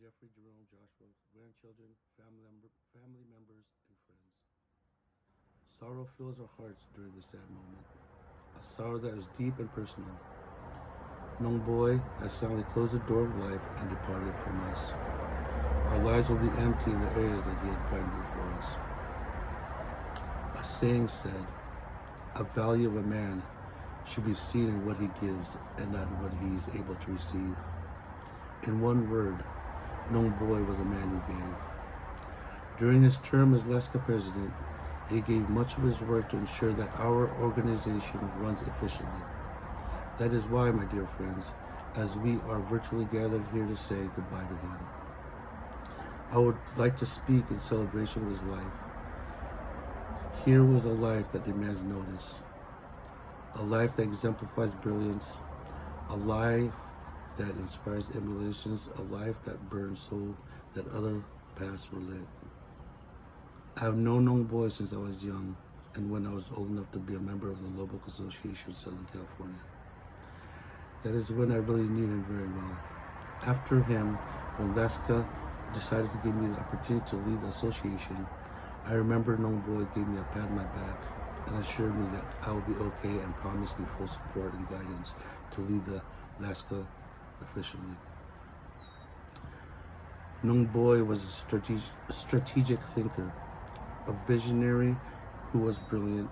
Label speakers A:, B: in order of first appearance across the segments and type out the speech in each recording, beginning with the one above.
A: Jeffrey, Jerome, Joshua, grandchildren, family members, and friends. Sorrow fills our hearts during this sad moment, a sorrow that is deep and personal. Young boy has silently closed the door of life and departed from us. Our lives will be empty in the areas that he had planned for us. A saying said, a value of a man should be seen in what he gives and not in what he is able to receive. In one word, Nong Boy was a man who gave. During his term as Leska president, he gave much of his work to ensure that our organization runs efficiently. That is why, my dear friends, as we are virtually gathered here to say goodbye to him, I would like to speak in celebration of his life. Here was a life that demands notice, a life that exemplifies brilliance, a life that inspires emulations, a life that burns so that other paths were lit. I have known Nong Boy since I was young and when I was old enough to be a member of the Lubbock Association of Southern California. That is when I really knew him very well. After him, when Leska decided to give me the opportunity to lead the association, I remember Nong Boy gave me a pat on my back and assured me that I would be okay and promised me full support and guidance to lead the Leska efficiently. Nong Boy was a strategic thinker, a visionary who was brilliant,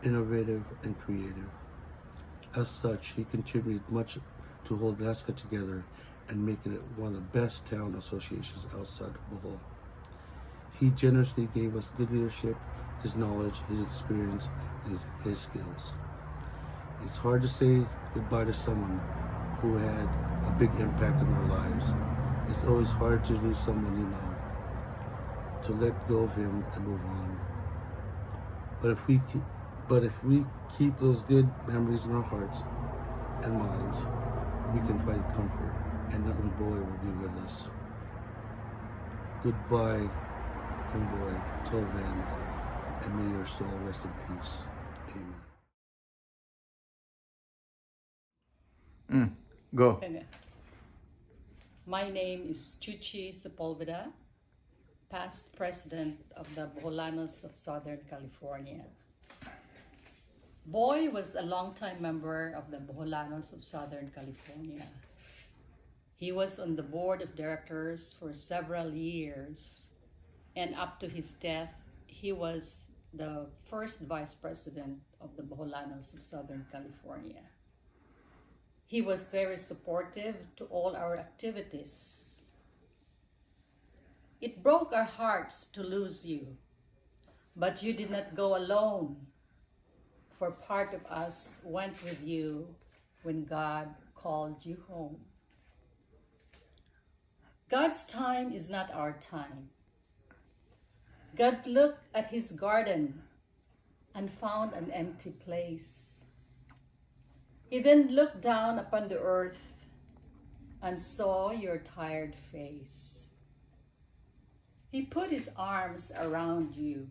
A: innovative, and creative. As such, he contributed much to hold Leska together and make it one of the best town associations outside Bohol. He generously gave us good leadership, his knowledge, his experience, and his skills. It's hard to say goodbye to someone who had a big impact on our lives. It's always hard to lose someone you know, to let go of him and move on. But if we keep those good memories in our hearts and minds, we can find comfort, and Nong Boy will be with us. Goodbye, Nong Boy, till then, and may your soul rest in peace. Amen.
B: Go.
C: My name is Chuchi Sepulveda, past president of the Boholanos of Southern California. Boy was a longtime member of the Boholanos of Southern California. He was on the board of directors for several years and up to his death, he was the first vice president of the Boholanos of Southern California. He was very supportive to all our activities. It broke our hearts to lose you, but you did not go alone, for part of us went with you when God called you home. God's time is not our time. God looked at his garden and found an empty place. He then looked down upon the earth and saw your tired face. He put his arms around you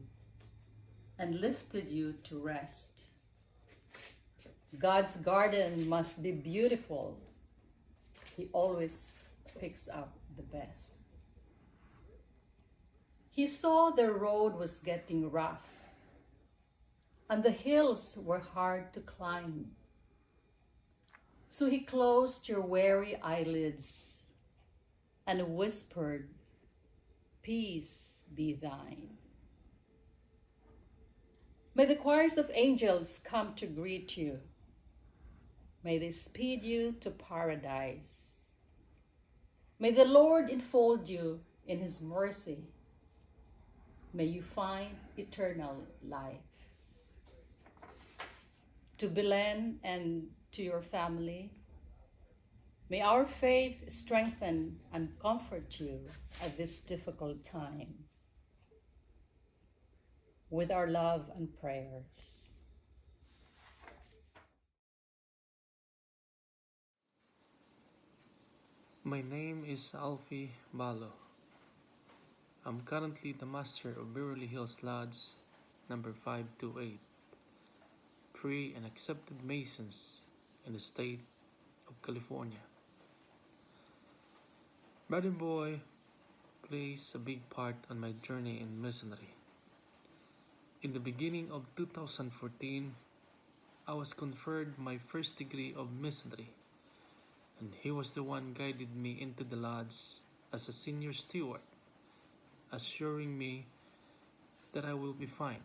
C: and lifted you to rest. God's garden must be beautiful. He always picks up the best. He saw the road was getting rough and the hills were hard to climb. So he closed your weary eyelids and whispered, "Peace be thine." May the choirs of angels come to greet you. May they speed you to paradise. May the Lord enfold you in his mercy. May you find eternal life. To Belen and to your family, may our faith strengthen and comfort you at this difficult time. With our love and prayers.
B: My name is Alfie Balo. I'm currently the master of Beverly Hills Lodge number 528, free and accepted Masons in the state of California. Brother Boy plays a big part on my journey in Masonry. In the beginning of 2014, I was conferred my first degree of Masonry, and he was the one guided me into the lodge as a senior steward, assuring me that I will be fine.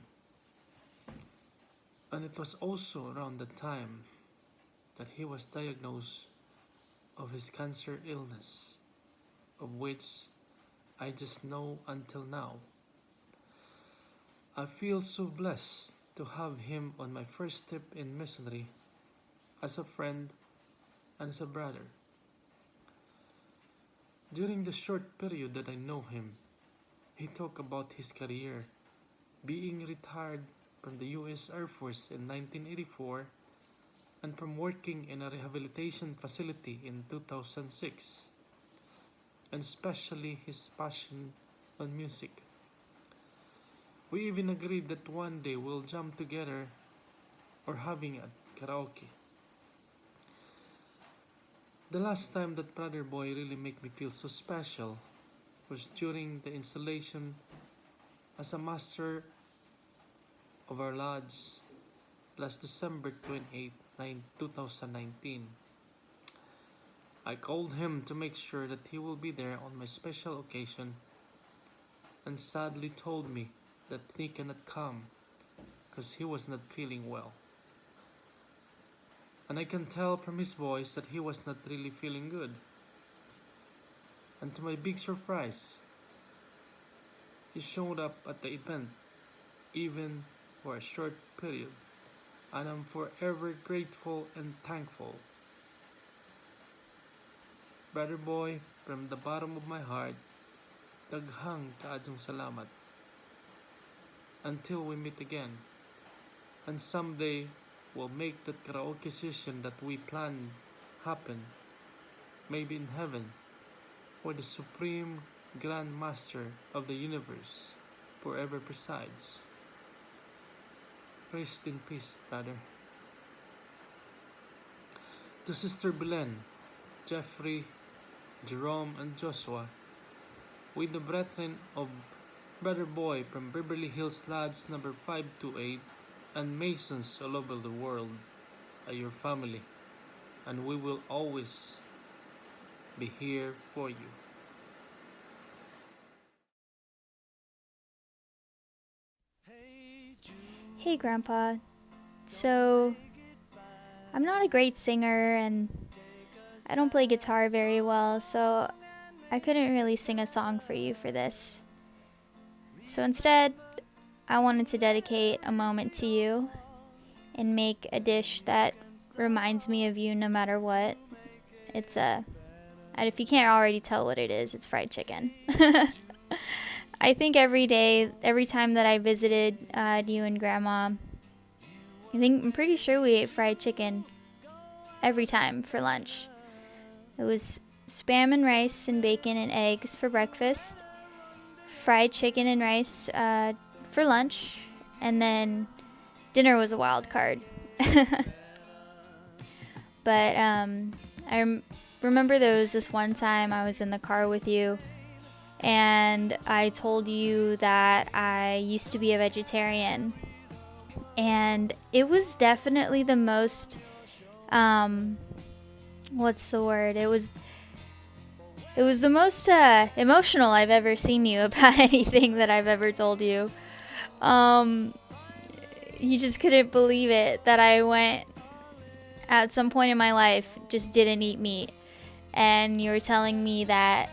B: And it was also around the time that he was diagnosed of his cancer illness, of which I just know until now. I feel so blessed to have him on my first step in Masonry as a friend and as a brother. During the short period that I know him, he talked about his career, being retired from the U.S. Air Force in 1984 and from working in a rehabilitation facility in 2006, and especially his passion on music. We even agreed that one day we'll jam together or having a karaoke. The last time that Brother Boy really made me feel so special was during the installation as a master of our lodge last December 28, 2019. I called him to make sure that he will be there on my special occasion, and sadly told me that he cannot come because he was not feeling well. And I can tell from his voice that he was not really feeling good. And to my big surprise, he showed up at the event, even for a short period, and I'm forever grateful and thankful. Brother Boy, from the bottom of my heart, daghang kaadtong salamat. Until we meet again, and someday we'll make that karaoke session that we plan happen, maybe in heaven, where the Supreme Grand Master of the universe forever presides. Rest in peace, brother. To Sister Belen, Jeffrey, Jerome, and Joshua, with the brethren of Brother Boy from Beverly Hills Lodge number 528, and Masons all over the world are your family, and we will always be here for you.
D: Hey, Grandpa. So, I'm not a great singer and I don't play guitar very well, so I couldn't really sing a song for you for this. So instead, I wanted to dedicate a moment to you and make a dish that reminds me of you no matter what. It's and if you can't already tell what it is, it's fried chicken. I think every day, every time that I visited you and Grandma, I'm pretty sure we ate fried chicken every time for lunch. It was spam and rice and bacon and eggs for breakfast, fried chicken and rice for lunch, and then dinner was a wild card. But remember there was this one time I was in the car with you and I told you that I used to be a vegetarian. And it was definitely the most, what's the word? It was the most emotional I've ever seen you about anything that I've ever told you. You just couldn't believe it that I went at some point in my life just didn't eat meat. And you were telling me that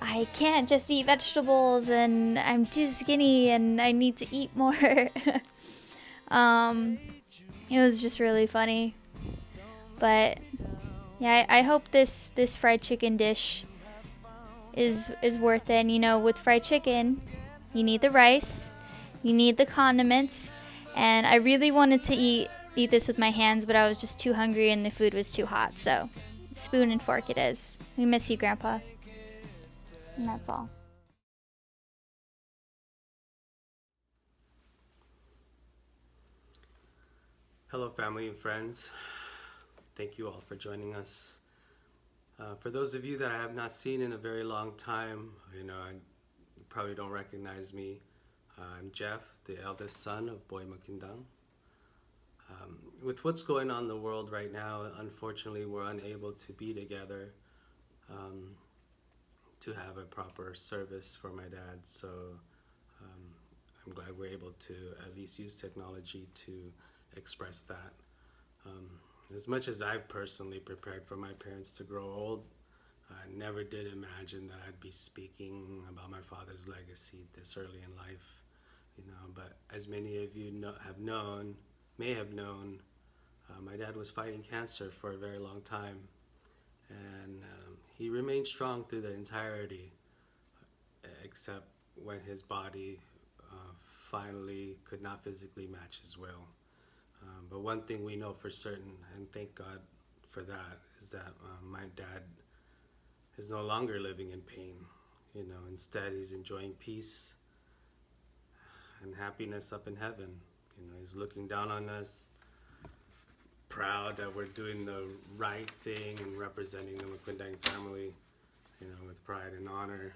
D: I can't just eat vegetables and I'm too skinny and I need to eat more. It was just really funny. But yeah, I hope this fried chicken dish is worth it. And, you know, with fried chicken, you need the rice, you need the condiments, and I really wanted to eat this with my hands, but I was just too hungry and the food was too hot. So, spoon and fork it is. We miss you, Grandpa. And that's all.
A: Hello, family and friends. Thank you all for joining us. For those of you that I have not seen in a very long time, you probably don't recognize me. I'm Jeff, the eldest son of Boy Maquindang. With what's going on in the world right now, unfortunately, we're unable to be together to have a proper service for my dad. So I'm glad we're able to at least use technology to express that. As much as I've personally prepared for my parents to grow old, I never did imagine that I'd be speaking about my father's legacy this early in life. But as many of you may have known, my dad was fighting cancer for a very long time, and he remained strong through the entirety, except when his body finally could not physically match his will. But one thing we know for certain, and thank God for that, is that my dad is no longer living in pain. Instead he's enjoying peace and happiness up in heaven. He's looking down on us, proud that we're doing the right thing and representing the Maquindang family, with pride and honor.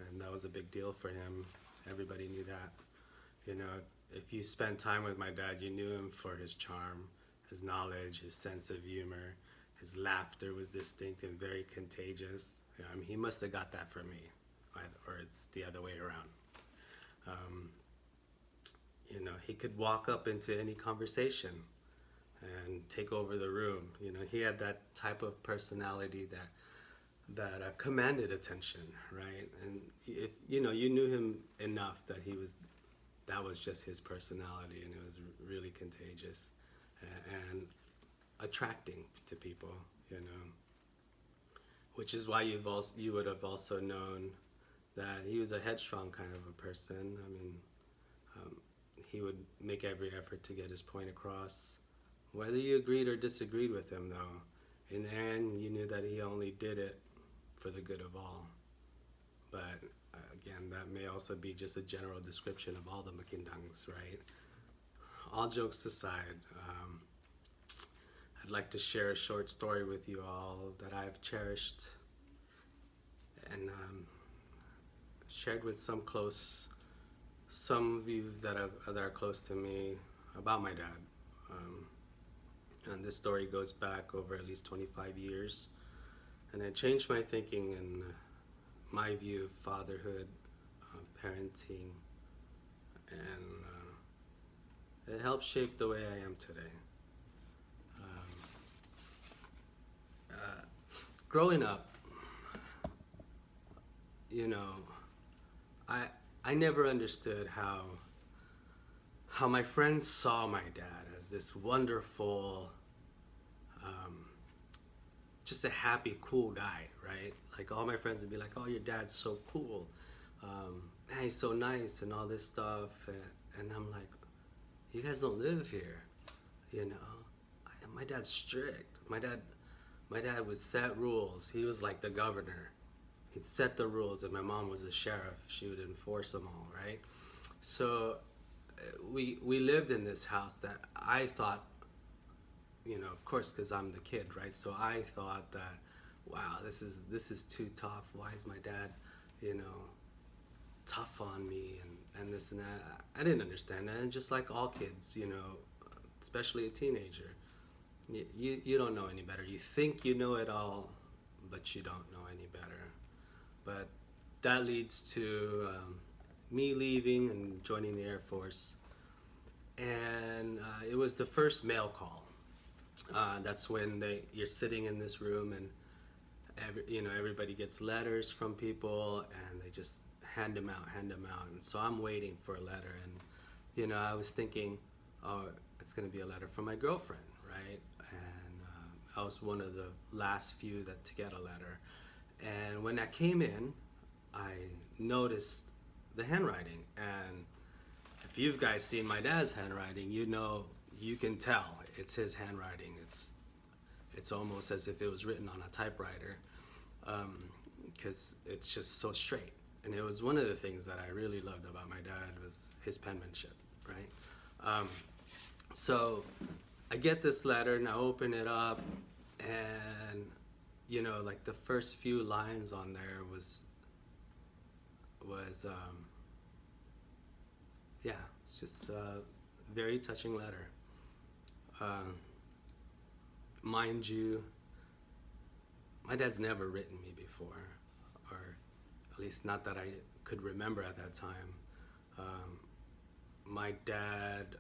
A: And that was a big deal for him. Everybody knew that. If you spent time with my dad, you knew him for his charm, his knowledge, his sense of humor. His laughter was distinct and very contagious. He must have got that from me, or it's the other way around. He could walk up into any conversation and take over the room. He had that type of personality that commanded attention, right? And if you knew him enough that that was just his personality, and it was really contagious and attracting to people, which is why you would have also known that he was a headstrong kind of a person. He would make every effort to get his point across, whether you agreed or disagreed with him, though. In the end, you knew that he only did it for the good of all. But again, that may also be just a general description of all the Maquindangs, right? All jokes aside, I'd like to share a short story with you all that I've cherished and shared with some of you that are close to me about my dad. And this story goes back over at least 25 years, and it changed my thinking and my view of fatherhood, parenting, and
E: It helped shape the way I am today. Growing up, you know, I I never understood how my friends saw my dad as this wonderful, um, just a happy, cool guy, right? Like all my friends would be like, "Oh, your dad's so cool, man, he's so nice," and all this stuff, and I'm like, "You guys don't live here, you know. My dad's strict. My dad would set rules. He was like the governor. He'd set the rules, and my mom was the sheriff. She would enforce them all, right? So we lived in this house that I thought, you know, of course, because I'm the kid, right? So I thought that, wow, this is too tough. Why is my dad, you know, tough on me and this and that? I didn't understand that. And just like all kids, you know, especially a teenager, you don't know any better. You think you know it all, but you don't know any better. But that leads to me leaving and joining the Air Force. And it was the first mail call. That's when you're sitting in this room and everybody gets letters from people and they just hand them out. And so I'm waiting for a letter, and I was thinking, oh, it's gonna be a letter from my girlfriend, right? And I was one of the last few to get a letter. And when that came in, I noticed the handwriting. And if you guys seen my dad's handwriting, you can tell it's his handwriting. It's almost as if it was written on a typewriter, because it's just so straight. And it was one of the things that I really loved about my dad was his penmanship, right? So I get this letter and I open it up, and like the first few lines on there was yeah, it's just a very touching letter. Mind you, my dad's never written me before, or at least not that I could remember at that time. My dad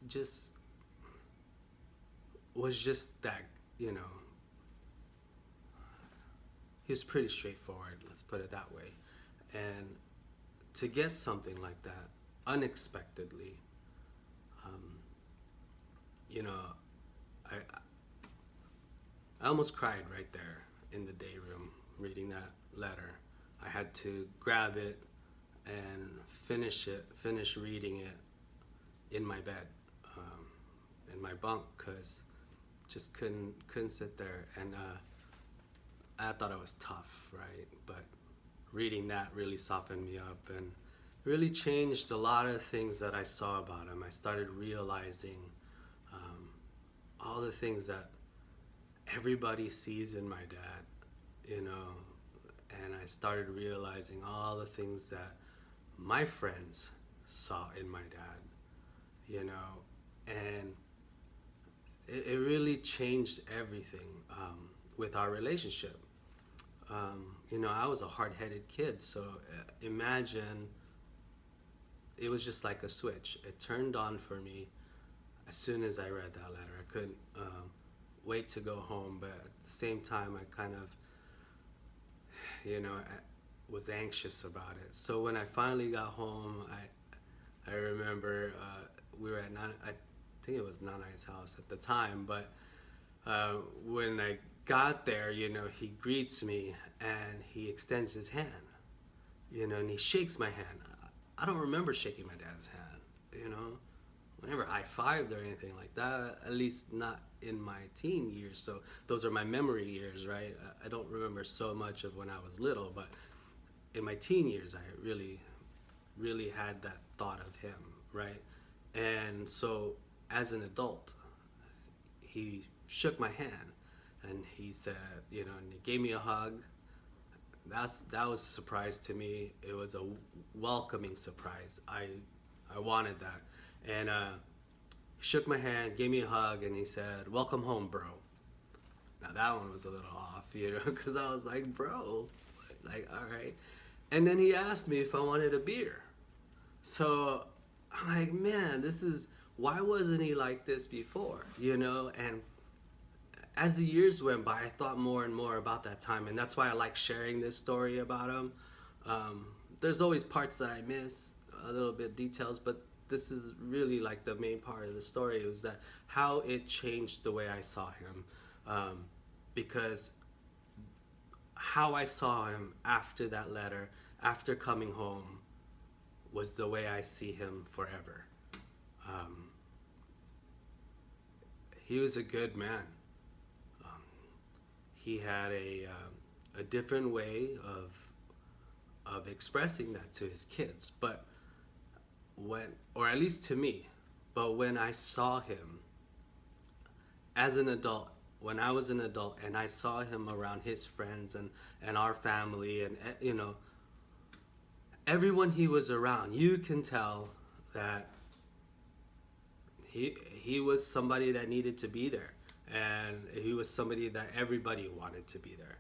E: just was just that, he was pretty straightforward, let's put it that way. And to get something like that unexpectedly, I almost cried right there in the day room reading that letter. I had to grab it and finish reading it in my bed, in my bunk, because just couldn't sit there. And I thought it was tough, right? But reading that really softened me up and really changed a lot of things that I saw about him. I started realizing all the things that everybody sees in my dad, and I started realizing all the things that my friends saw in my dad, and it really changed everything with our relationship. I was a hard-headed kid, so imagine it was just like a switch. It turned on for me as soon as I read that letter. I couldn't wait to go home, but at the same time, I kind of, was anxious about it. So when I finally got home, I remember we were at I think it was Nanai's house at the time, but when I got there, he greets me and he extends his hand, and he shakes my hand. I don't remember shaking my dad's hand, whenever high-fived or anything like that, at least not in my teen years. So those are my memory years, right? I don't remember so much of when I was little, but in my teen years, I really, really had that thought of him, right? And so as an adult, he shook my hand and he said, and he gave me a hug. That was a surprise to me. It was a welcoming surprise. I wanted that. And he shook my hand, gave me a hug, and he said, "Welcome home, bro." Now that one was a little off, because I was like, bro, like, all right. And then he asked me if I wanted a beer. So I'm like, man, why wasn't he like this before? And as the years went by, I thought more and more about that time. And that's why I like sharing this story about him. There's always parts that I miss, a little bit details, but this is really like the main part of the story, was that how it changed the way I saw him. Because how I saw him after that letter, after coming home, was the way I see him forever. He was a good man. He had a different way of expressing that to his kids, but or at least to me, but when I saw him as an adult, when I was an adult and I saw him around his friends and our family and everyone he was around, you can tell that he was somebody that needed to be there, and he was somebody that everybody wanted to be there.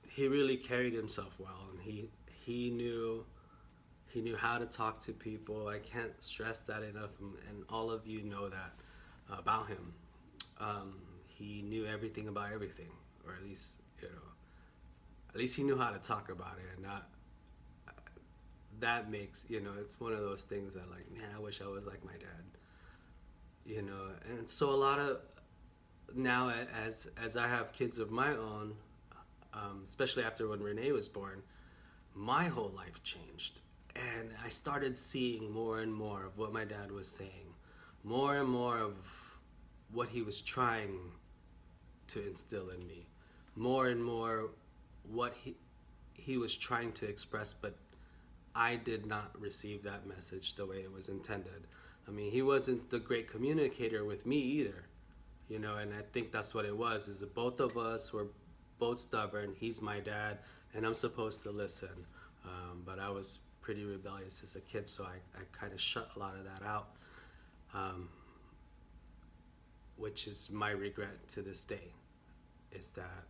E: He really carried himself well, and he knew how to talk to people. I can't stress that enough, and all of you know that about him. He knew everything about everything, or at least he knew how to talk about it, and that makes it's one of those things that, like, man, I wish I was like my dad. And so a lot of now, as I have kids of my own, especially after when Renee was born, my whole life changed, and I started seeing more and more of what my dad was saying, more and more of what he was trying to instill in me, more and more what he was trying to express, but I did not receive that message the way it was intended. I mean, he wasn't the great communicator with me either, and I think that's what it was, is that both of us were both stubborn. He's my dad, and I'm supposed to listen. But I was pretty rebellious as a kid, so I kind of shut a lot of that out, which is my regret to this day, is that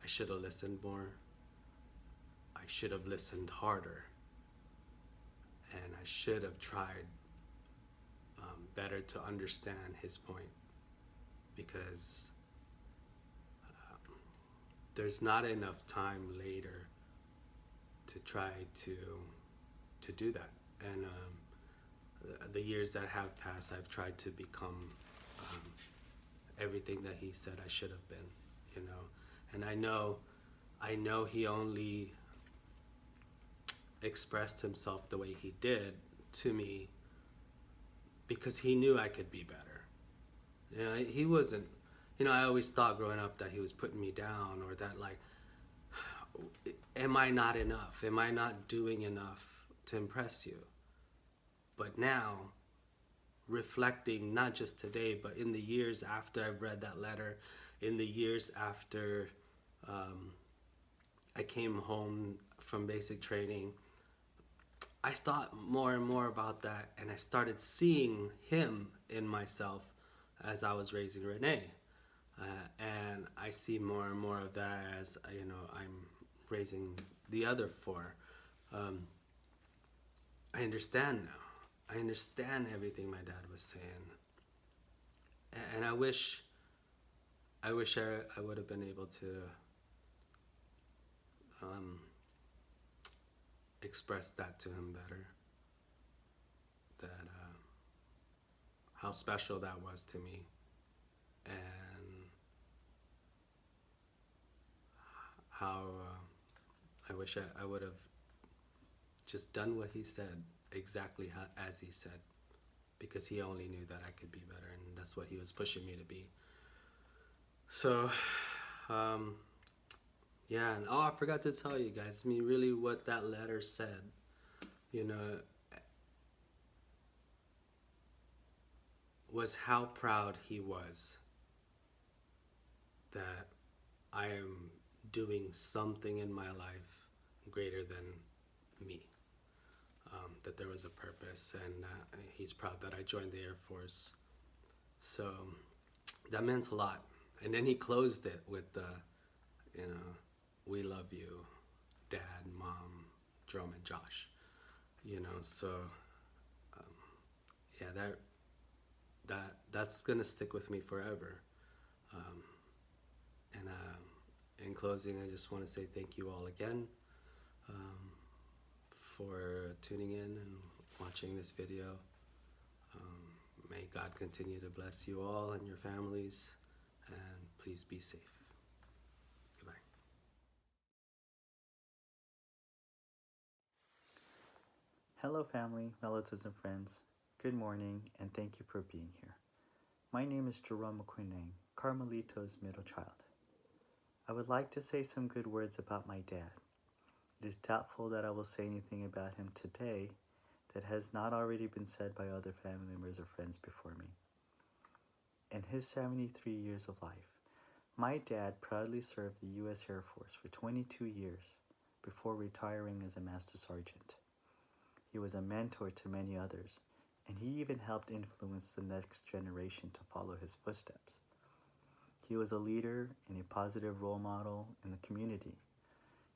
E: I should have listened more. I should have listened harder, and I should have tried better to understand his point, because there's not enough time later to try to do that. And the years that have passed, I've tried to become everything that he said I should have been, and I know he only expressed himself the way he did to me because he knew I could be better. He wasn't, I always thought growing up that he was putting me down, or that, like, am I not enough? Am I not doing enough to impress you? But now, reflecting not just today, but in the years after I've read that letter, in the years after I came home from basic training, I thought more and more about that, and I started seeing him in myself as I was raising Renee. And I see more and more of that as, I'm raising the other four. I understand now. I understand everything my dad was saying. And I wish I would have been able to express that to him better. That how special that was to me, and how I wish I would have just done what he said, exactly as he said, because he only knew that I could be better, and that's what he was pushing me to be. So, yeah, and I forgot to tell you guys, really what that letter said, was how proud he was that I am doing something in my life greater than me. That there was a purpose, and he's proud that I joined the Air Force. So that meant a lot. And then he closed it with the, we Jerome and Josh. So yeah, that's gonna stick with me forever. And in closing, I just want to say thank you all again for tuning in and watching this video. May God continue to bless you all and your families, and please be safe. Goodbye.
F: Hello family, relatives and friends. Good morning and thank you for being here. My name is Jerome Maquindang, Carmelito's middle child. I would like to say some good words about my dad. It is doubtful that I will say anything about him today that has not already been said by other family members or friends before me. In his 73 years of life, my dad proudly served the U.S. Air Force for 22 years before retiring as a Master Sergeant. He was a mentor to many others, and he even helped influence the next generation to follow his footsteps. He was a leader and a positive role model in the community.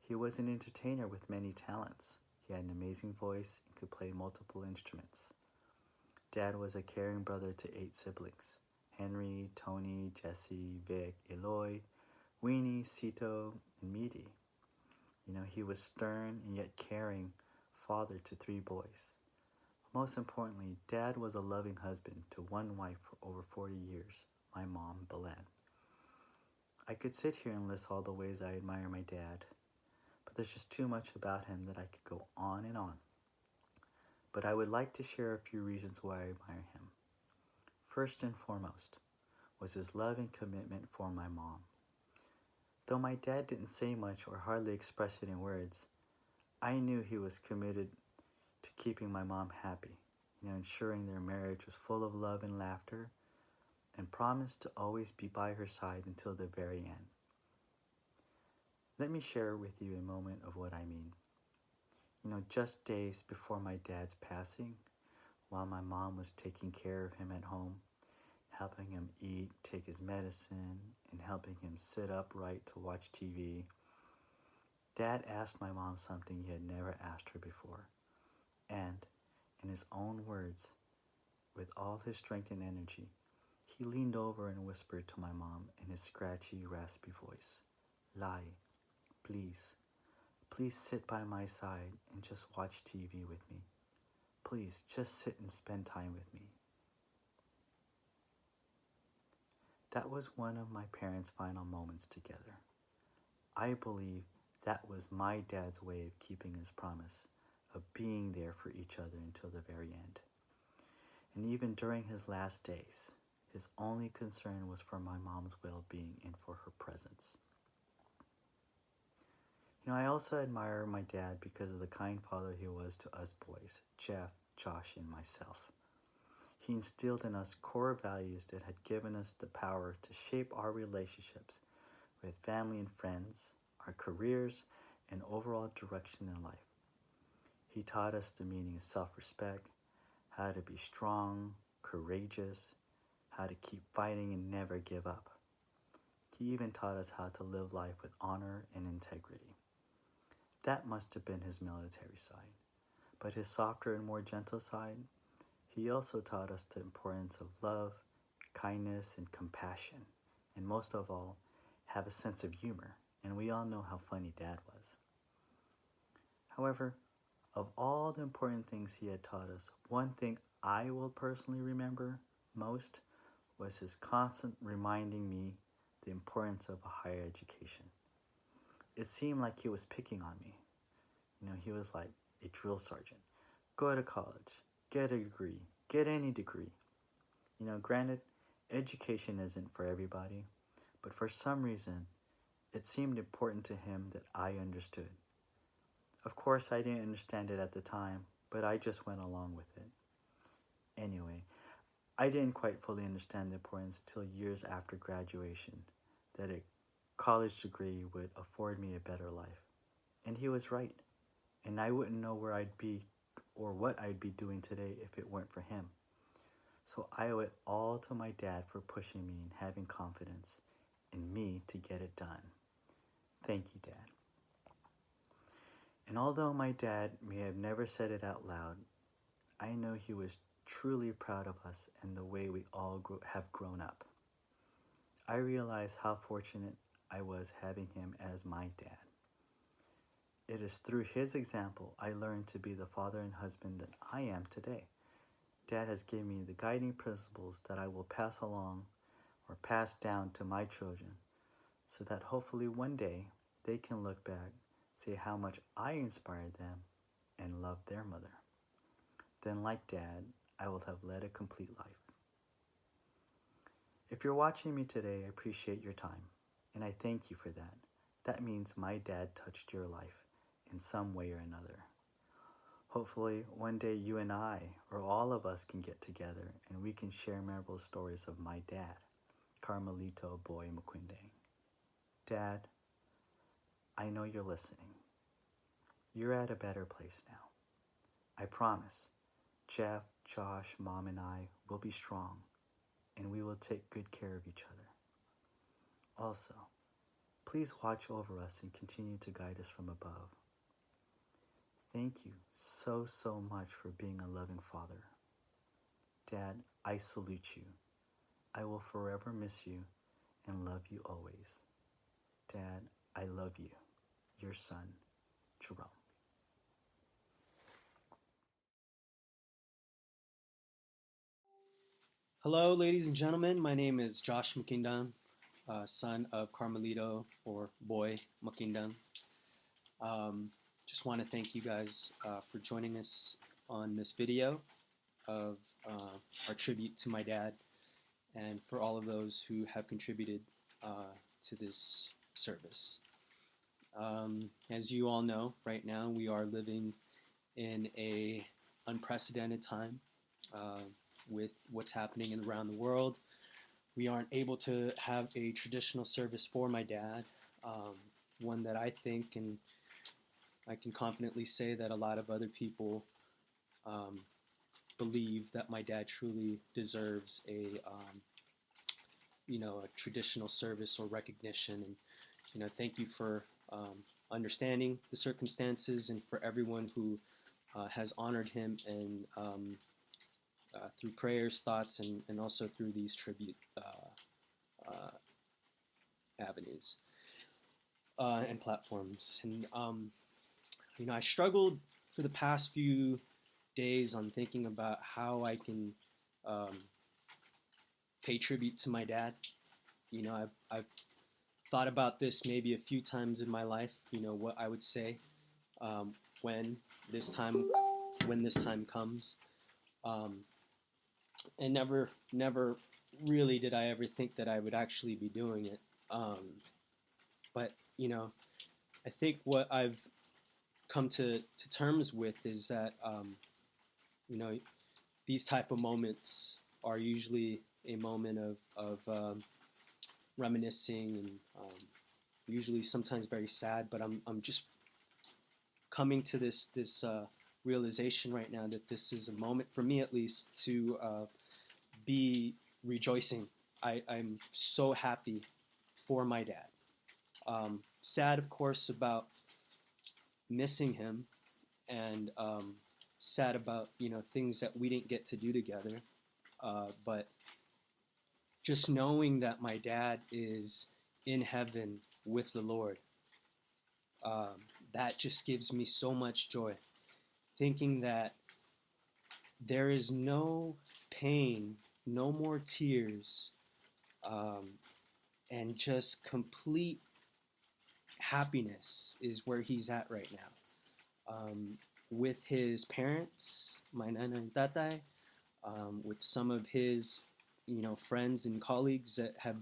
F: He was an entertainer with many talents. He had an amazing voice and could play multiple instruments. Dad was a caring brother to 8 siblings: Henry, Tony, Jesse, Vic, Eloy, Weenie, Cito, and Meaty. He was stern and yet caring father to 3 boys. Most importantly, Dad was a loving husband to one wife for over 40 years, my mom, Belen. I could sit here and list all the ways I admire my dad, but there's just too much about him that I could go on and on. But I would like to share a few reasons why I admire him. First and foremost was his love and commitment for my mom. Though my dad didn't say much or hardly express it in words, I knew he was committed to keeping my mom happy, ensuring their marriage was full of love and laughter, and promised to always be by her side until the very end. Let me share with you a moment of what I mean. Just days before my dad's passing, while my mom was taking care of him at home, helping him eat, take his medicine, and helping him sit upright to watch TV, Dad asked my mom something he had never asked her before. And, in his own words, with all his strength and energy, he leaned over and whispered to my mom in his scratchy, raspy voice, "Lai, please sit by my side and just watch TV with me. Please, just sit and spend time with me." That was one of my parents' final moments together. I believe that was my dad's way of keeping his promise, of being there for each other until the very end. And even during his last days, his only concern was for my mom's well-being and for her presence. I also admire my dad because of the kind father he was to us boys, Jeff, Josh, and myself. He instilled in us core values that had given us the power to shape our relationships with family and friends, our careers, and overall direction in life. He taught us the meaning of self-respect, how to be strong, courageous, how to keep fighting and never give up. He even taught us how to live life with honor and integrity. That must have been his military side. But his softer and more gentle side, he also taught us the importance of love, kindness, and compassion. And most of all, have a sense of humor. And we all know how funny Dad was. However, of all the important things he had taught us, one thing I will personally remember most was his constant reminding me the importance of a higher education. It seemed like he was picking on me. He was like a drill sergeant. Go to college, get a degree, get any degree. Granted, education isn't for everybody, but for some reason, it seemed important to him that I understood. Of course, I didn't understand it at the time, but I just went along with it. Anyway, I didn't quite fully understand the importance till years after graduation, that a college degree would afford me a better life. And he was right. And I wouldn't know where I'd be or what I'd be doing today if it weren't for him. So I owe it all to my dad for pushing me and having confidence in me to get it done. Thank you, Dad. And although my dad may have never said it out loud, I know he was truly proud of us and the way we all have grown up. I realize how fortunate I was having him as my dad. It is through his example I learned to be the father and husband that I am today. Dad has given me the guiding principles that I will pass along or pass down to my children so that hopefully one day they can look back, see how much I inspired them, and love their mother. Then, like Dad, I will have led a complete life. If you're watching me today, I appreciate your time, and I thank you for that. That means my dad touched your life in some way or another. Hopefully, one day you and I, or all of us, can get together and we can share memorable stories of my dad, Carmelito Boy Maquindang. Dad, I know you're listening. You're at a better place now. I promise, Jeff, Josh, Mom, and I will be strong, and we will take good care of each other. Also, please watch over us and continue to guide us from above. Thank you so much for being a loving father. Dad, I salute you. I will forever miss you and love you always. Dad, I love you. Your son, Jerome.
G: Hello, ladies and gentlemen. My name is Josh Maquindang, son of Carmelito, or Boy Maquindang. Just want to thank you guys for joining us on this video of our tribute to my dad, and for all of those who have contributed to this service. As you all know, right now we are living in a unprecedented time with what's happening around the world. We aren't able to have a traditional service for my dad, one that I think, and I can confidently say that a lot of other people believe that my dad truly deserves a traditional service or recognition. And thank you for understanding the circumstances, and for everyone who has honored him and through prayers, thoughts, and also through these tribute avenues and platforms. And I struggled for the past few days on thinking about how I can pay tribute to my dad. I've thought about this maybe a few times in my life. What I would say when this time comes, and never really did I ever think that I would actually be doing it. But I think what I've come to terms with is that these type of moments are usually a moment of reminiscing, and usually sometimes very sad. But I'm just coming to this realization right now that this is a moment, for me at least, to be rejoicing. I'm so happy for my dad. Sad, of course, about missing him, and sad about things that we didn't get to do together. But just knowing that my dad is in heaven with the Lord, that just gives me so much joy. Thinking that there is no pain, no more tears, and just complete happiness is where he's at right now. With his parents, my nana and tatay, with some of his, friends and colleagues that have,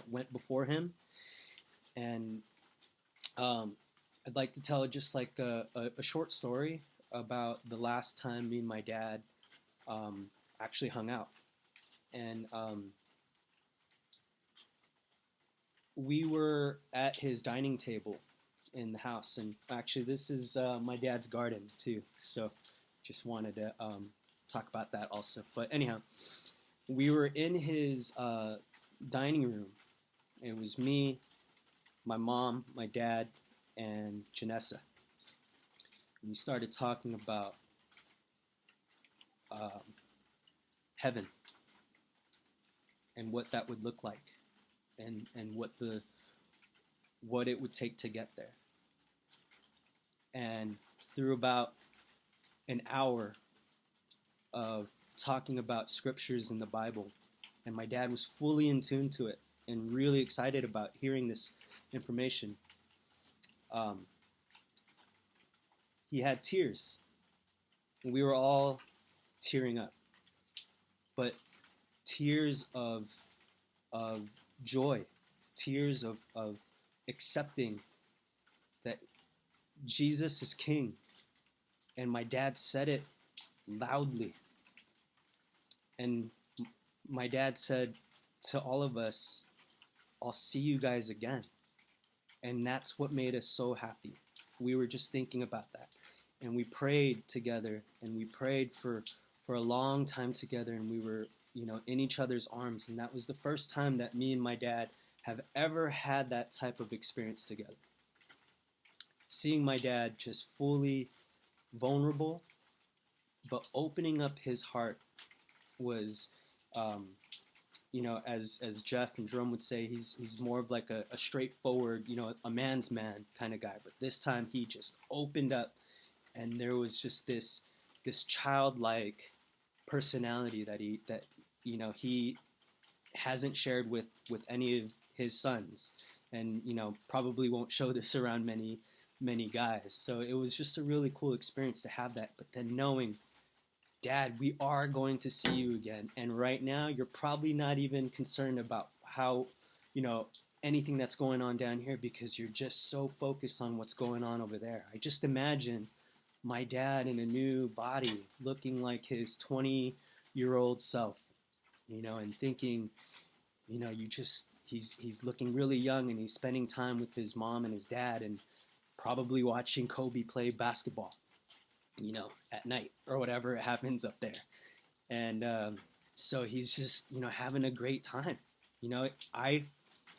G: went before him. And I'd like to tell just like a short story about the last time me and my dad actually hung out. And we were at his dining table in the house, and actually this is my dad's garden too, so just wanted to talk about that also. But anyhow, we were in his dining room. It was me, my mom, my dad, and Janessa. and we started talking about heaven and what that would look like, and what it would take to get there. And through about an hour of talking about scriptures in the Bible, and my dad was fully in tune to it and really excited about hearing this information. He had tears, and we were all tearing up, but tears of joy, tears of accepting that Jesus is King. And my dad said it loudly. And my dad said to all of us, "I'll see you guys again." And that's what made us so happy. We were just thinking about that. And we prayed together, and we prayed for a long time together, and we were, in each other's arms. And that was the first time that me and my dad have ever had that type of experience together. Seeing my dad just fully vulnerable, but opening up his heart was, as Jeff and Jerome would say, he's more of like a straightforward, a man's man kind of guy. But this time he just opened up, and there was just this childlike personality that he hasn't shared with any of his sons, and probably won't show this around many guys. So it was just a really cool experience to have that. But then knowing, Dad, we are going to see you again, and right now you're probably not even concerned about how anything that's going on down here, because you're just so focused on what's going on over there. I just imagine my dad in a new body, looking like his 20-year-old self, and thinking, he's looking really young, and he's spending time with his mom and his dad, and probably watching Kobe play basketball, at night or whatever it happens up there. And so he's just, having a great time.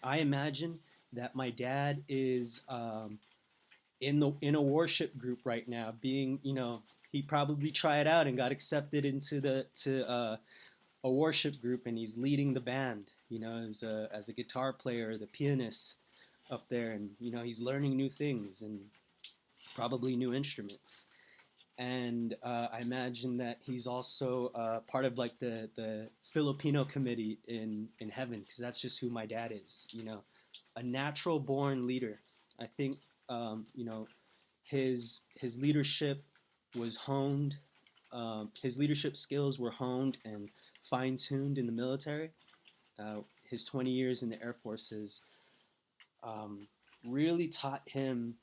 G: I imagine that my dad is in a worship group right now, being, he probably tried out and got accepted into a worship group, and he's leading the band, as a guitar player, the pianist up there, and he's learning new things and probably new instruments. And I imagine that he's also part of like the Filipino committee in heaven, because that's just who my dad is, a natural born leader. I think his leadership was honed, his leadership skills were honed and fine-tuned in the military. His 20 years in the Air Forces really taught him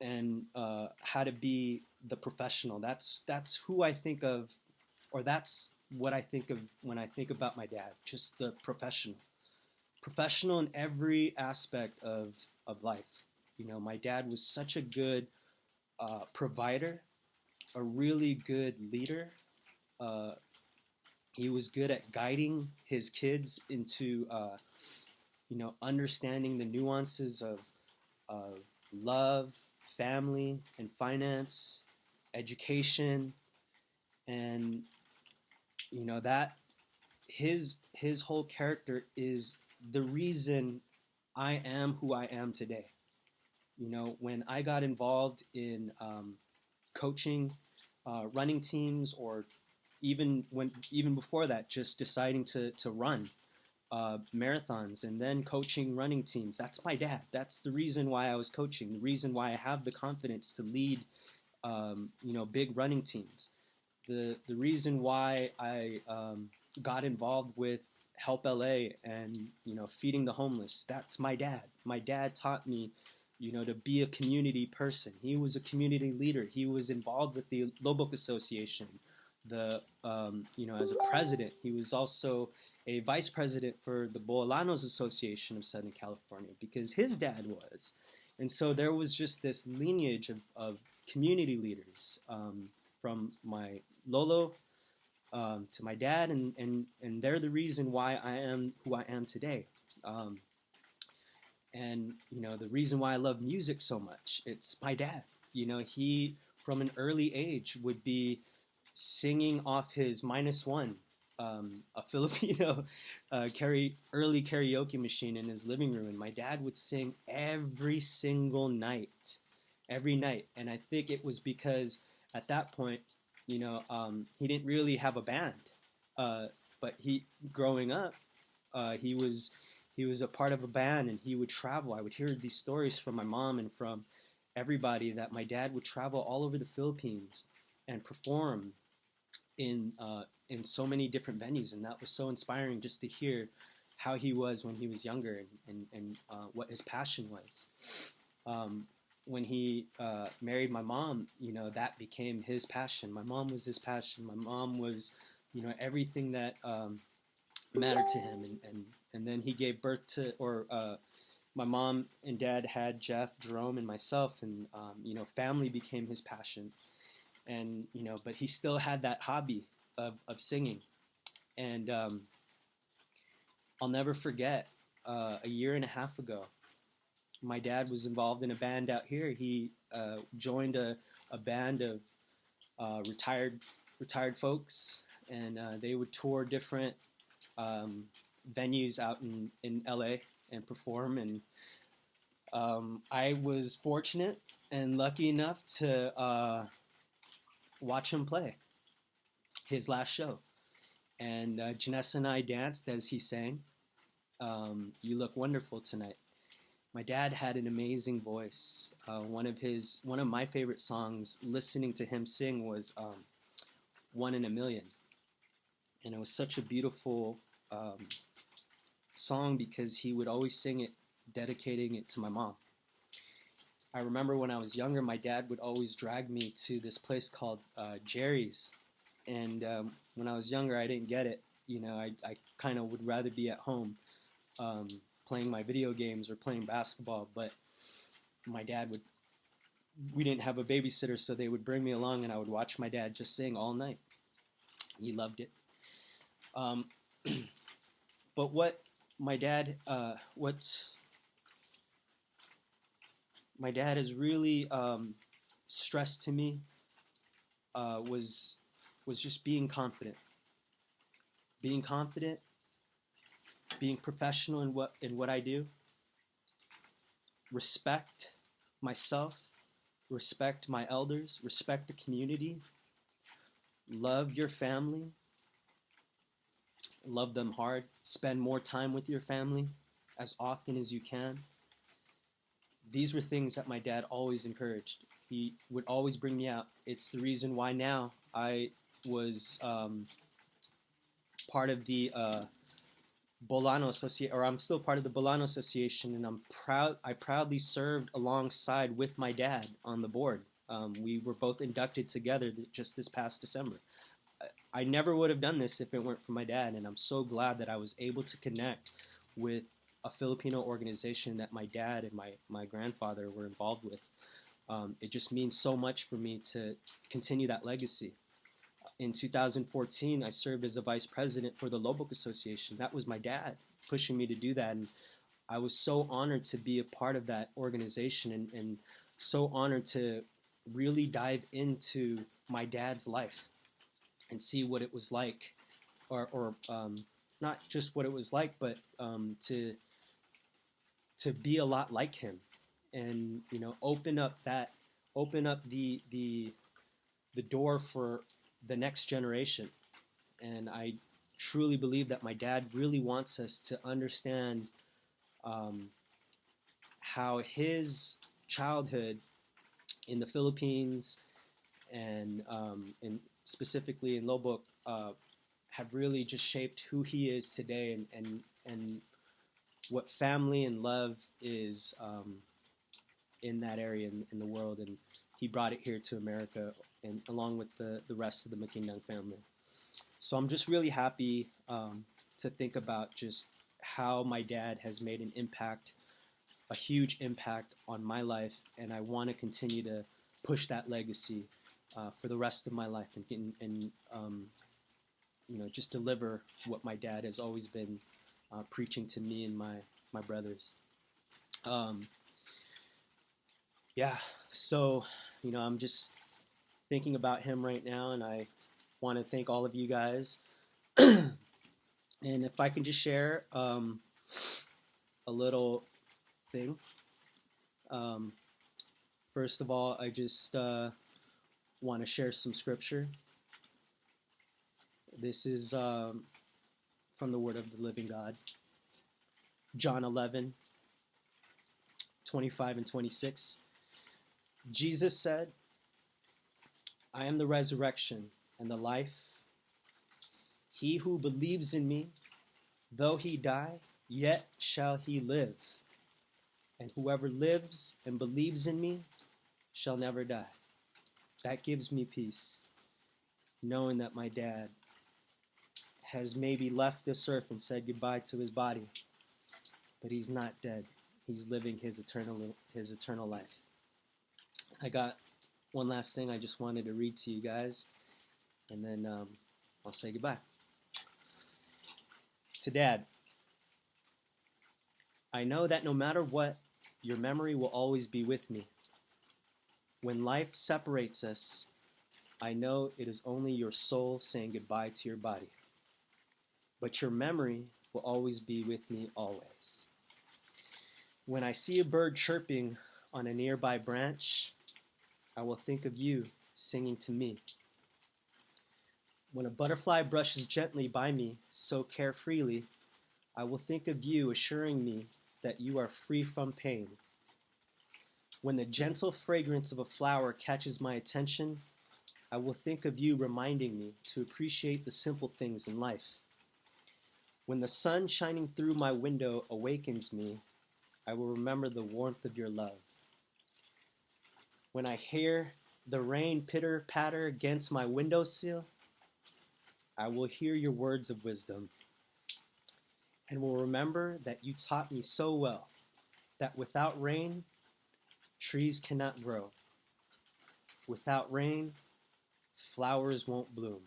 G: and how to be the professional. That's who I think of, or that's what I think of when I think about my dad. Just the professional in every aspect of life. My dad was such a good provider, a really good leader. He was good at guiding his kids into understanding the nuances of love, family, and finance, education, and that his whole character is the reason I am who I am today. When I got involved in coaching running teams, or even before that, just deciding to run marathons and then coaching running teams, that's my dad. That's the reason why I was coaching, the reason why I have the confidence to lead big running teams, the reason why I got involved with Help LA and feeding the homeless. That's my dad. My dad taught me to be a community person. He was a community leader. He was involved with the Lobok Association, as a president. He was also a vice president for the Boolanos Association of Southern California, because his dad was. And so there was just this lineage of community leaders, from my Lolo to my dad, and they're the reason why I am who I am today. And the reason why I love music so much, it's my dad. He, from an early age, would be singing off his -1, a Filipino early karaoke machine in his living room. And my dad would sing every single night, every night. And I think it was because at that point, he didn't really have a band. But growing up, he was a part of a band, and he would travel. I would hear these stories from my mom and from everybody that my dad would travel all over the Philippines and perform in so many different venues, and that was so inspiring just to hear how he was when he was younger and what his passion was. When he married my mom, that became his passion. My mom was his passion. My mom was, everything that mattered to him. And then he gave birth to, my mom and dad had Jeff, Jerome, and myself, and family became his passion. And but he still had that hobby of singing. And I'll never forget, a year and a half ago, my dad was involved in a band out here. He joined a band of retired folks, and they would tour different venues out in LA and perform. And I was fortunate and lucky enough to watch him play his last show. And Janessa and I danced as he sang, "You Look Wonderful Tonight." My dad had an amazing voice. One of my favorite songs, listening to him sing, was "One in a Million." And it was such a beautiful song because he would always sing it, dedicating it to my mom. I remember when I was younger, my dad would always drag me to this place called Jerry's. And when I was younger, I didn't get it. I kind of would rather be at home playing my video games or playing basketball. But my dad we didn't have a babysitter, so they would bring me along, and I would watch my dad just sing all night. He loved it. But what my dad, my dad has really stressed to me was just being confident, being professional in what I do, respect myself, respect my elders, respect the community, love your family, love them hard, spend more time with your family as often as you can. These were things that my dad always encouraged. He would always bring me out. It's the reason why now I was part of the Bolano Association, or I'm still part of the Bolano Association, and I proudly served alongside with my dad on the board. We were both inducted together just this past December. I never would have done this if it weren't for my dad, and I'm so glad that I was able to connect with a Filipino organization that my dad and my grandfather were involved with. It just means so much for me to continue that legacy. In 2014, I served as a vice president for the Lobok Association. That was my dad pushing me to do that, and I was so honored to be a part of that organization, and so honored to really dive into my dad's life and see what it was like, or not just what it was like, but to be a lot like him, and open up the door for the next generation. And I truly believe that my dad really wants us to understand how his childhood in the Philippines and specifically in Lobok have really just shaped who he is today, and what family and love is in that area in the world. And he brought it here to America, and along with the rest of the Maquindang family. So I'm just really happy to think about just how my dad has made an impact, a huge impact on my life, and I want to continue to push that legacy for the rest of my life, and just deliver what my dad has always been preaching to me and my brothers. So I'm just thinking about him right now, and I want to thank all of you guys. And if I can just share a little thing. First of all, I just want to share some scripture. This is from the Word of the Living God. John 11:25 and 26. Jesus said, I am the resurrection and the life. He who believes in me, though he die, yet shall he live. And whoever lives and believes in me shall never die. That gives me peace, knowing that my dad has maybe left this earth and said goodbye to his body, but he's not dead. He's living his eternal life. I got one last thing I just wanted to read to you guys, and then I'll say goodbye. To Dad, I know that no matter what, your memory will always be with me. When life separates us, I know it is only your soul saying goodbye to your body. But your memory will always be with me always. When I see a bird chirping on a nearby branch, I will think of you singing to me. When a butterfly brushes gently by me, so carefreely, I will think of you assuring me that you are free from pain. When the gentle fragrance of a flower catches my attention, I will think of you reminding me to appreciate the simple things in life. When the sun shining through my window awakens me, I will remember the warmth of your love. When I hear the rain pitter-patter against my windowsill, I will hear your words of wisdom and will remember that you taught me so well that without rain, trees cannot grow. Without rain, flowers won't bloom.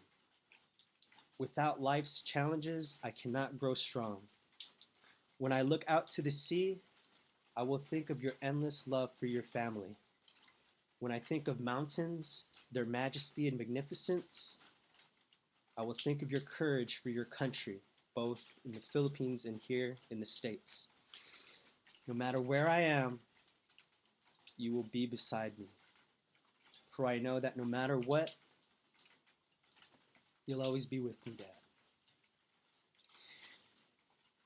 G: Without life's challenges, I cannot grow strong. When I look out to the sea, I will think of your endless love for your family. When I think of mountains, their majesty and magnificence, I will think of your courage for your country, both in the Philippines and here in the States. No matter where I am, you will be beside me. For I know that no matter what, you'll always be with me, Dad.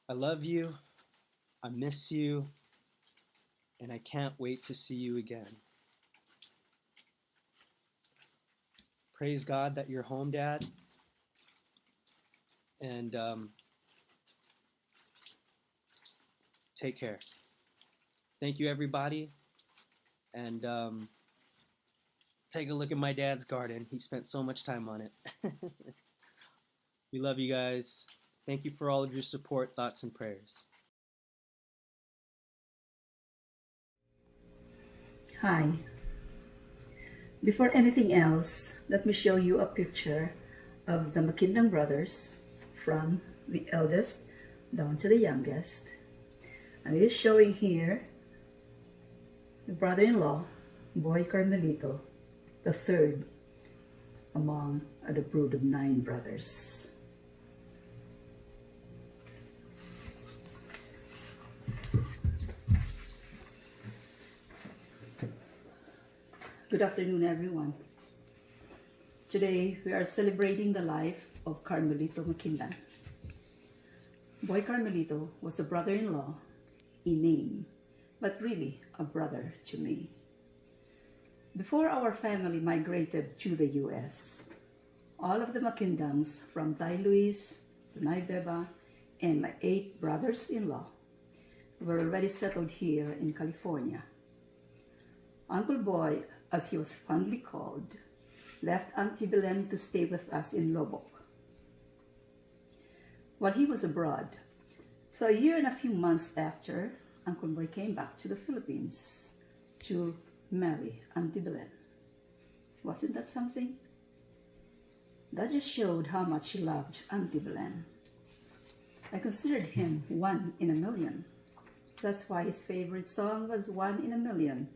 G: I love you, I miss you, and I can't wait to see you again. Praise God that you're home, Dad. And take care. Thank you, everybody. And take a look at my dad's garden. He spent so much time on it. We love you guys. Thank you for all of your support, thoughts, and prayers.
H: Hi. Before anything else, let me show you a picture of the Maquindang brothers from the eldest down to the youngest. And it is showing here the brother-in-law, boy Carmelito, the third among the brood of 9 brothers. Good afternoon, everyone. Today, we are celebrating the life of Carmelito Maquindang. Boy Carmelito was a brother-in-law in name, but really a brother to me. Before our family migrated to the U.S., all of the Maquindangs from Tay Luis to Naibeba and my 8 brothers-in-law were already settled here in California. Uncle Boy, as he was fondly called, left Auntie Belen to stay with us in Lubbock while he was abroad. So a year and a few months after, Uncle Boy came back to the Philippines to marry Auntie Belen. Wasn't that something? That just showed how much he loved Auntie Belen. I considered him 1 in a million. That's why his favorite song was 1 in a Million.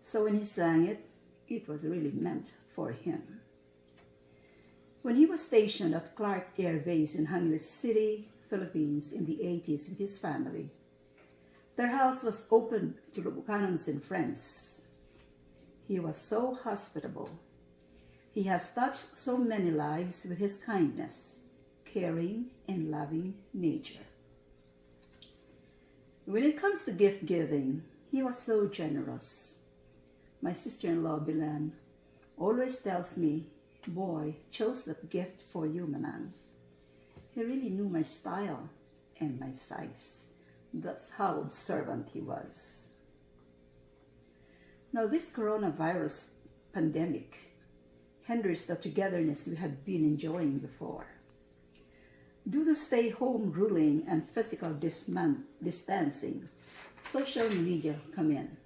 H: So when he sang it, it was really meant for him. When he was stationed at Clark Air Base in Angeles City, Philippines in the 80s with his family, their house was open to Lubucanans and friends. He was so hospitable. He has touched so many lives with his kindness, caring, and loving nature. When it comes to gift giving, he was so generous. My sister-in-law, Bilan, always tells me, "Boy chose that gift for you, Manang." He really knew my style and my size. That's how observant he was. Now, this coronavirus pandemic hinders the togetherness we had been enjoying before. Due to stay-home ruling and physical distancing, social media come in.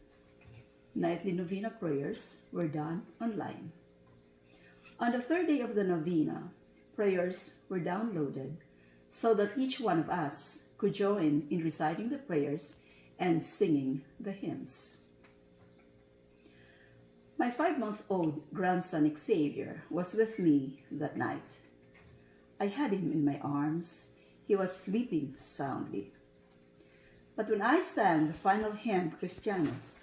H: Nightly novena prayers were done online. On the third day of the novena, prayers were downloaded so that each one of us could join in reciting the prayers and singing the hymns. My 5-month-old grandson Xavier was with me that night. I had him in my arms. He was sleeping soundly. But when I sang the final hymn, Christianos,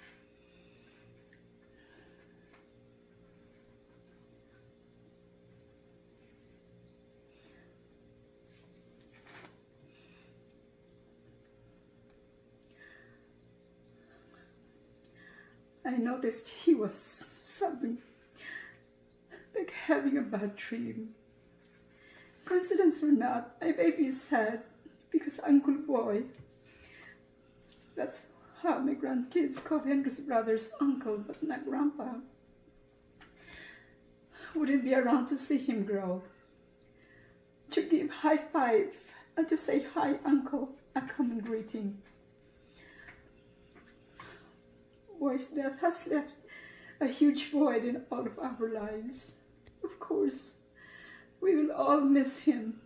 H: I noticed he was sobbing, like having a bad dream. Coincidence or not, my baby is sad because Uncle Boy, that's how my grandkids call Henry's brother's uncle, but not grandpa, wouldn't be around to see him grow, to give high five and to say hi, uncle, a common greeting. Boy's death has left a huge void in all of our lives. Of course, we will all miss him.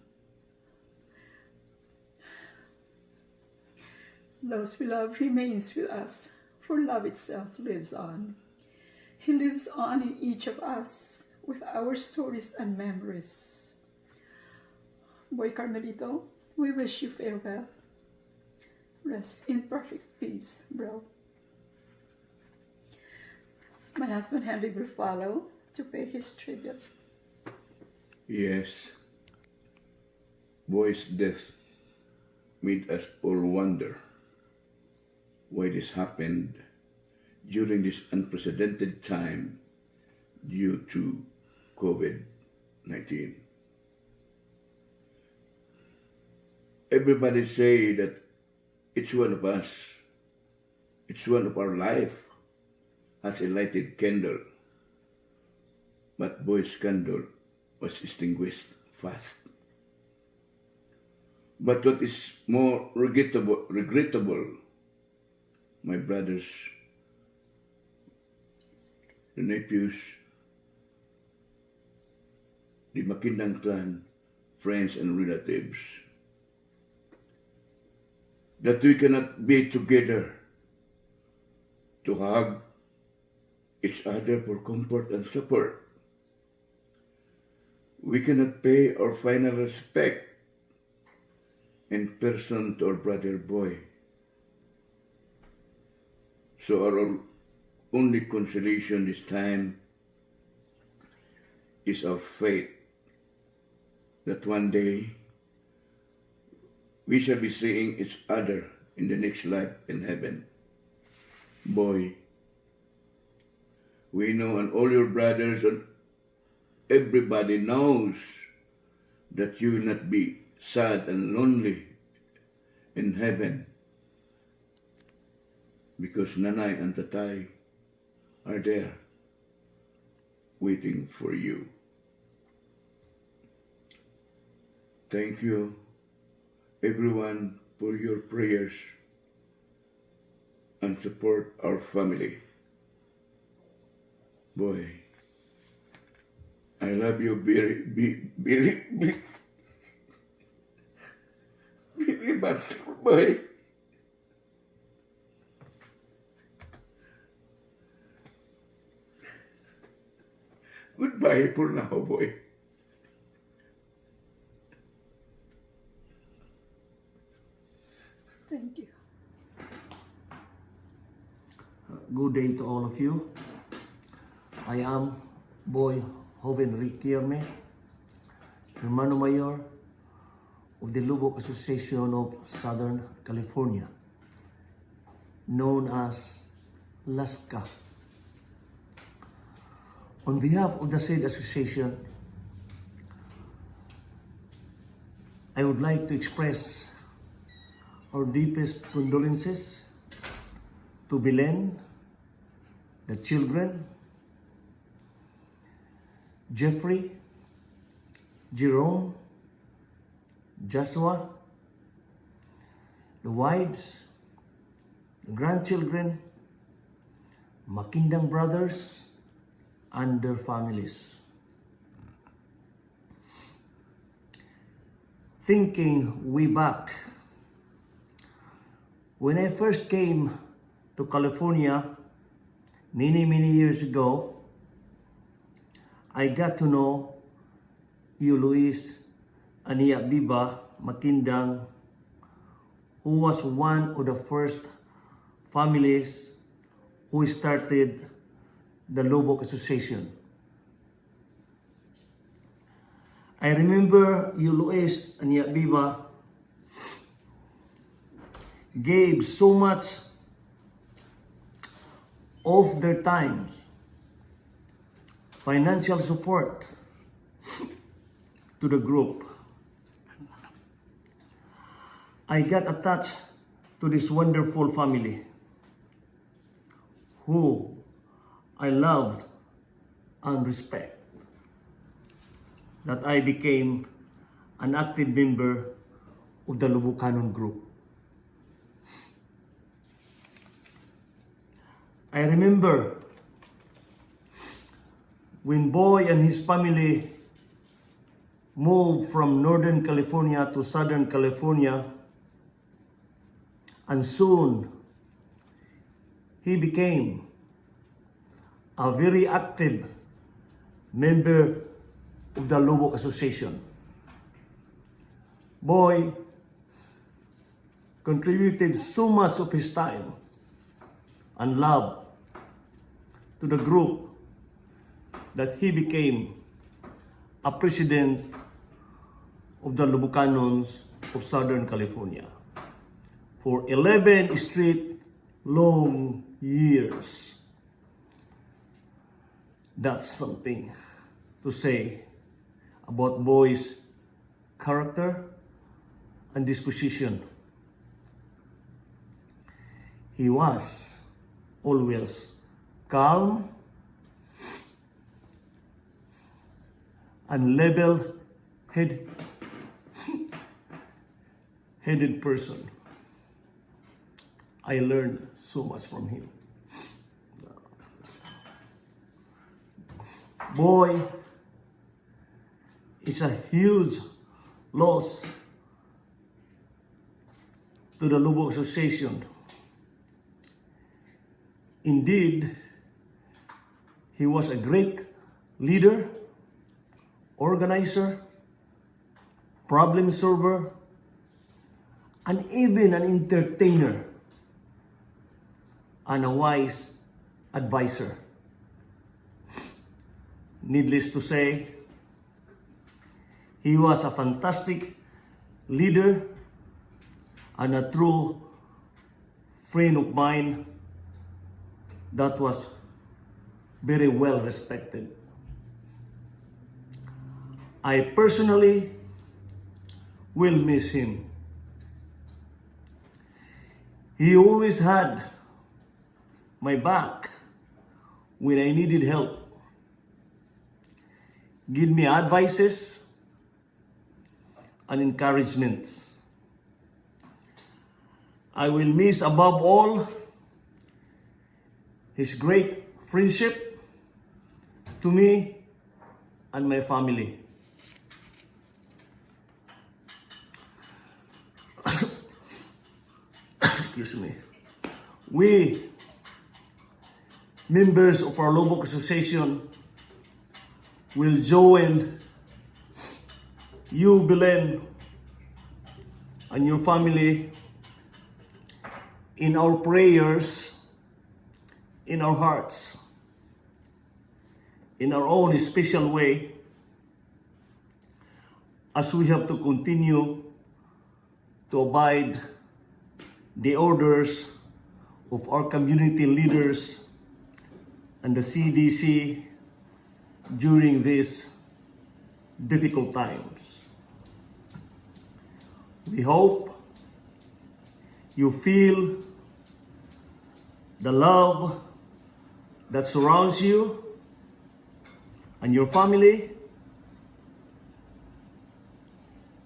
H: Those we love remains with us, for love itself lives on. He lives on in each of us with our stories and memories. Boy Carmelito, we wish you farewell. Rest in perfect peace, bro. My husband Henry will follow to pay his tribute.
I: Yes, Boy's death made us all wonder why this happened during this unprecedented time due to COVID-19. Everybody say that each one of us, each one of our life has a lighted candle, but Boy's candle was extinguished fast. But what is more regrettable, my brothers, the nephews, the Maquindang clan, friends and relatives, that we cannot be together to hug each other for comfort and support. We cannot pay our final respect in person to our brother Boy. So our only consolation this time is our faith that one day we shall be seeing each other in the next life in heaven. Boy, we know, and all your brothers and everybody knows that you will not be sad and lonely in heaven, because Nanay and Tatay are there waiting for you. Thank you, everyone, for your prayers and support our family. Boy, I love you very much, boy. Goodbye for now, boy.
H: Thank you.
J: Good day to all of you. I am Boy Joven Riquierme, Hermano Mayor of the Lubbock Association of Southern California, known as LASCA. On behalf of the said association, I would like to express our deepest condolences to Belen, the children, Jeffrey, Jerome, Joshua, the wives, the grandchildren, Maquindang brothers, and their families. Thinking way back, when I first came to California many years ago, I got to know you, Luis, Ania Biba Maquindang, who was one of the first families who started the Lubbock Association. I remember you, Luis, Ania Biba, gave so much of their times, financial support to the group. I got attached to this wonderful family who I loved and respect, that I became an active member of the Lubbocanon group. I remember when Boy and his family moved from Northern California to Southern California, and soon he became a very active member of the Lubbock Association. Boy contributed so much of his time and love to the group that he became a president of the Lubbocanons of Southern California for 11 straight long years. That's something to say about Boy's character and disposition. He was always calm and level-headed person. I learned so much from him. Boy is a huge loss to the Lubbock Association. Indeed, he was a great leader, organizer, problem solver, and even an entertainer and a wise advisor. Needless to say, he was a fantastic leader and a true friend of mine that was very well respected. I personally will miss him. He always had my back when I needed help. Give me advices and encouragements. I will miss above all his great friendship to me and my family. Excuse me. We, members of our Lubbock Association, will join you, Belen, and your family in our prayers, in our hearts, in our own special way, as we have to continue to abide the orders of our community leaders and the CDC during these difficult times. We hope you feel the love that surrounds you and your family.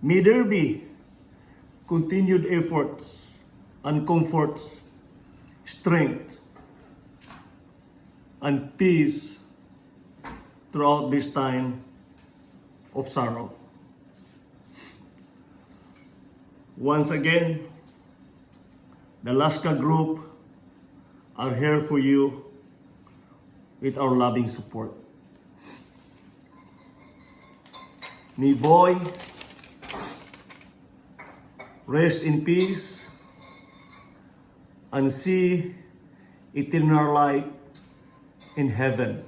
J: May there be continued efforts and comforts, strength, and peace throughout this time of sorrow. Once again, the Laska Group are here for you with our loving support. May Boy rest in peace and see eternal light in heaven.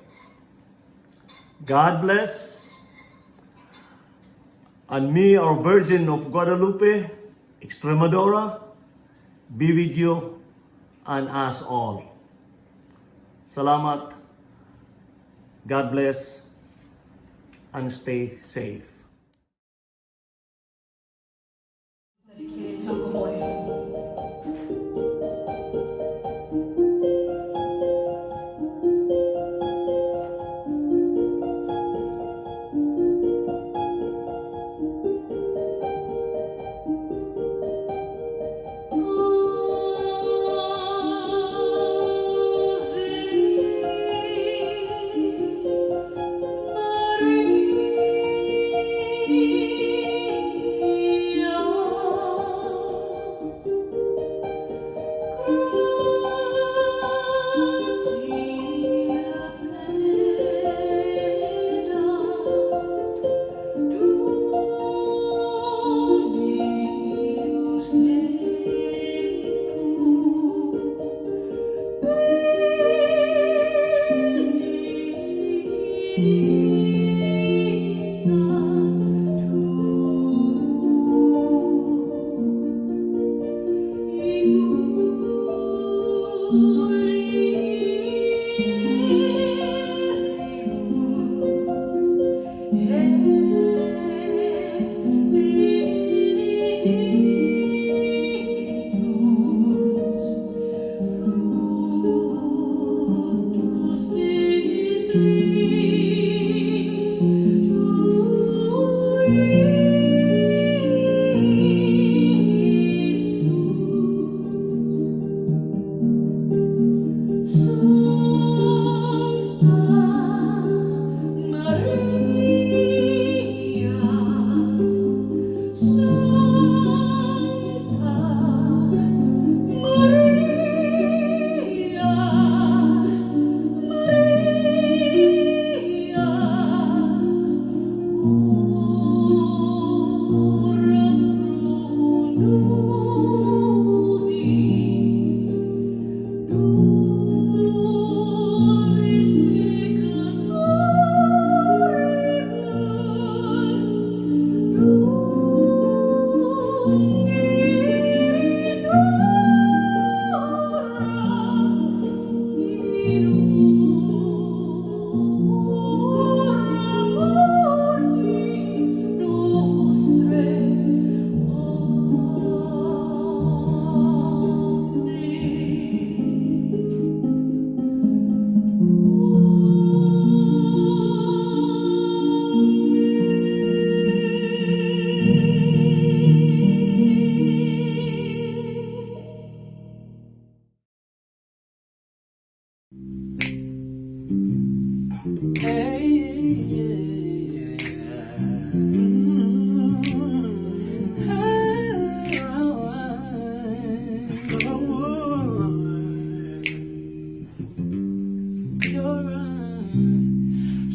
J: God bless. And may our Virgin of Guadalupe, Extremadura, be with you and us all. Salamat. God bless and stay safe.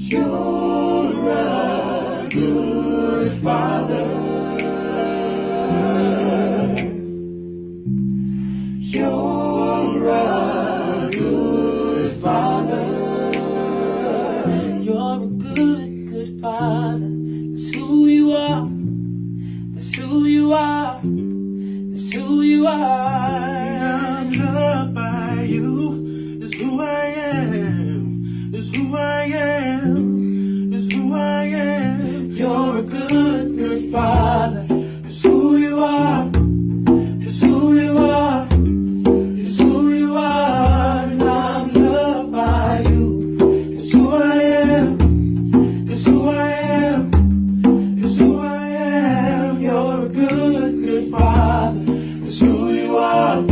K: You're
B: good Father. You're a good, good Father. That's who you are. That's who you are. That's who you are. I'm loved by you. That's who I am. That's who I am. That's who I am. You're a good, good Father. That's who you are. That's who you are. It's who you are, and I'm loved by you. It's who I am. It's who I am. It's who I am. You're a good, good Father. It's who you are.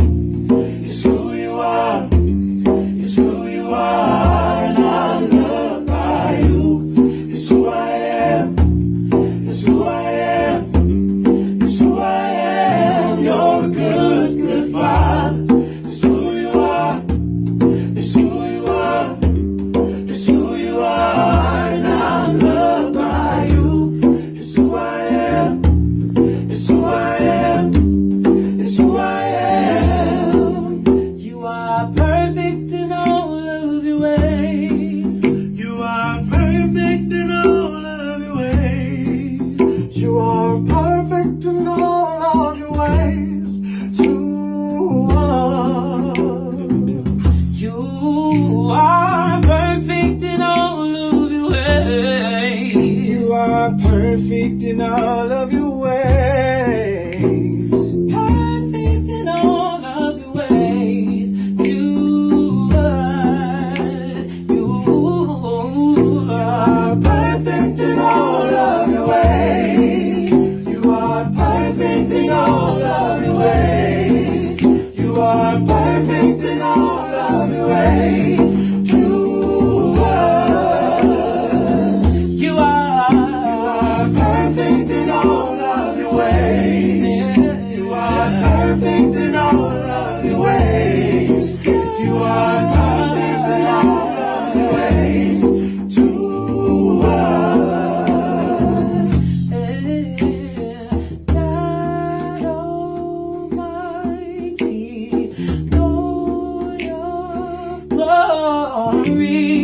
B: It's who you are. It's who you are, and I'm loved by you. It's who I am. It's who I am. It's who I am. You're a good, good Father. It's who you are. It's who you are. It's who you are, and I'm loved by you. It's who I am. It's who I am. It's who I am. You are perfect in all of your ways. You are perfect in all of your ways. You are perfect in all of your ways. To us. You are perfect in all of your ways. You are perfect in all of your ways. Perfect in all of your ways. To us. You are perfect in all of your ways. You are perfect in all of your ways. You are perfect in all of your ways. To us. You are perfect in all of your ways. You are perfect in all of your ways. You are perfect in all of your ways. To us. God Almighty, Lord of glory.